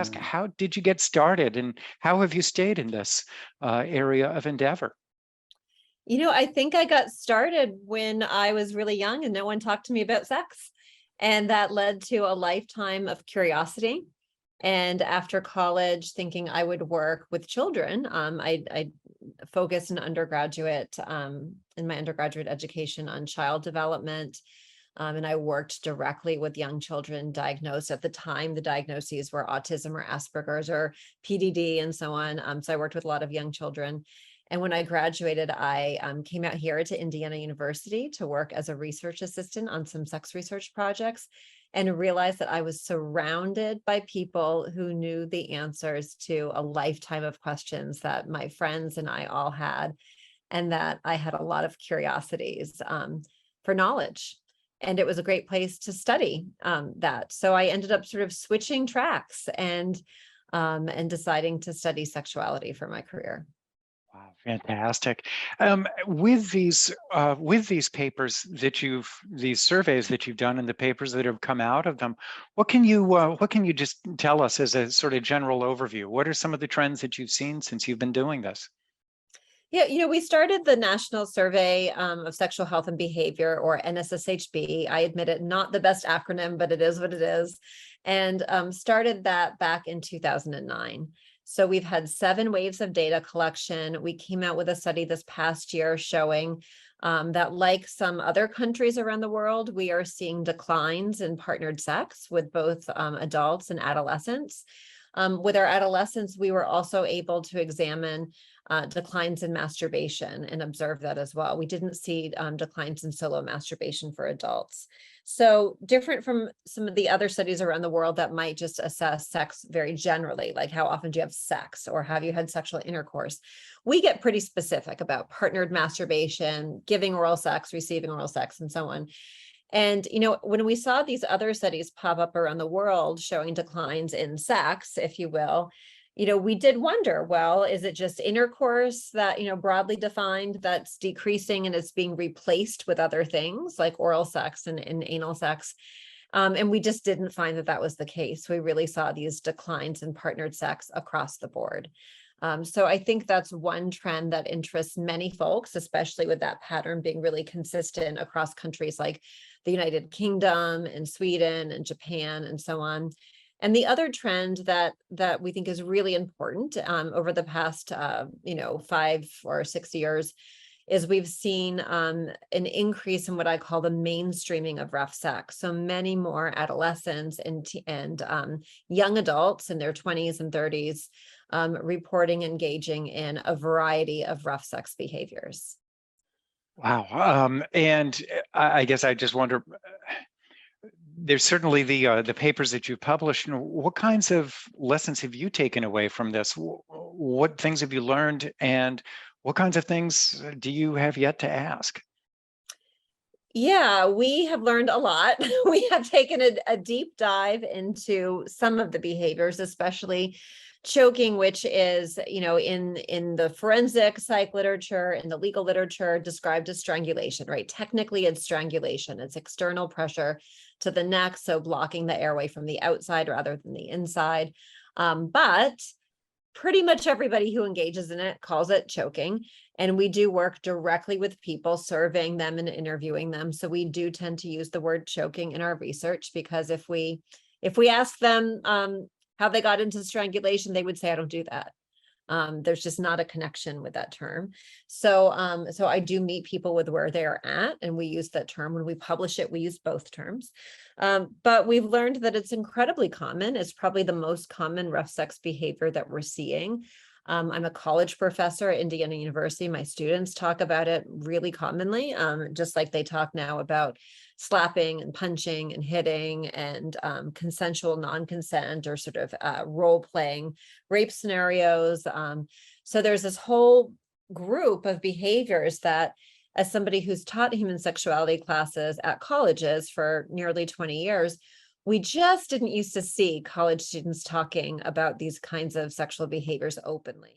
ask, how did you get started and how have you stayed in this area of endeavor? I think I got started when I was really young and no one talked to me about sex. And that led to a lifetime of curiosity. And after college, thinking I would work with children, I focused in my undergraduate education on child development. And I worked directly with young children diagnosed at the time. The diagnoses were autism or Asperger's or PDD and so on. So I worked with a lot of young children. And when I graduated, I came out here to Indiana University to work as a research assistant on some sex research projects and realized that I was surrounded by people who knew the answers to a lifetime of questions that my friends and I all had, and that I had a lot of curiosities for knowledge. And it was a great place to study that. So I ended up sort of switching tracks and deciding to study sexuality for my career. Wow, fantastic. With these papers that these surveys that you've done and the papers that have come out of them, what can you just tell us as a sort of general overview? What are some of the trends that you've seen since you've been doing this? Yeah, we started the National Survey of Sexual Health and Behavior, or NSSHB. I admit it, not the best acronym, but it is what it is. And started that back in 2009. So we've had 7 waves of data collection. We came out with a study this past year showing that, like some other countries around the world, we are seeing declines in partnered sex with both adults and adolescents. With our adolescents, we were also able to examine declines in masturbation and observe that as well. We didn't see declines in solo masturbation for adults. So different from some of the other studies around the world that might just assess sex very generally, like how often do you have sex or have you had sexual intercourse? We get pretty specific about partnered masturbation, giving oral sex, receiving oral sex, and so on. And, when we saw these other studies pop up around the world showing declines in sex, if you will, we did wonder, well, is it just intercourse that, broadly defined, that's decreasing and it's being replaced with other things like oral sex and anal sex? And we just didn't find that that was the case. We really saw these declines in partnered sex across the board. So I think that's one trend that interests many folks, especially with that pattern being really consistent across countries like the United Kingdom and Sweden and Japan and so on. And the other trend that we think is really important over the past 5 or 6 years is we've seen an increase in what I call the mainstreaming of rough sex. So many more adolescents and young adults in their 20s and 30s reporting engaging in a variety of rough sex behaviors. Wow. And I guess I just wonder, there's certainly the papers that you've published. What kinds of lessons have you taken away from this? What things have you learned, and what kinds of things do you have yet to ask? Yeah, we have learned a lot. We have taken a deep dive into some of the behaviors, especially choking, which is, in the forensic psych literature, in the legal literature, described as strangulation, right? Technically, it's strangulation. It's external pressure to the neck, so blocking the airway from the outside rather than the inside. But pretty much everybody who engages in it calls it choking. And we do work directly with people, surveying them and interviewing them. So we do tend to use the word choking in our research, because if we ask them how they got into strangulation, they would say, I don't do that. There's just not a connection with that term. So I do meet people with where they are at, and we use that term. When we publish it, we use both terms. But we've learned that it's incredibly common. It's probably the most common rough sex behavior that we're seeing. I'm a college professor at Indiana University. My students talk about it really commonly, just like they talk now about slapping and punching and hitting and consensual non-consent, or sort of role-playing rape scenarios. So there's this whole group of behaviors that, as somebody who's taught human sexuality classes at colleges for nearly 20 years, we just didn't used to see college students talking about these kinds of sexual behaviors openly.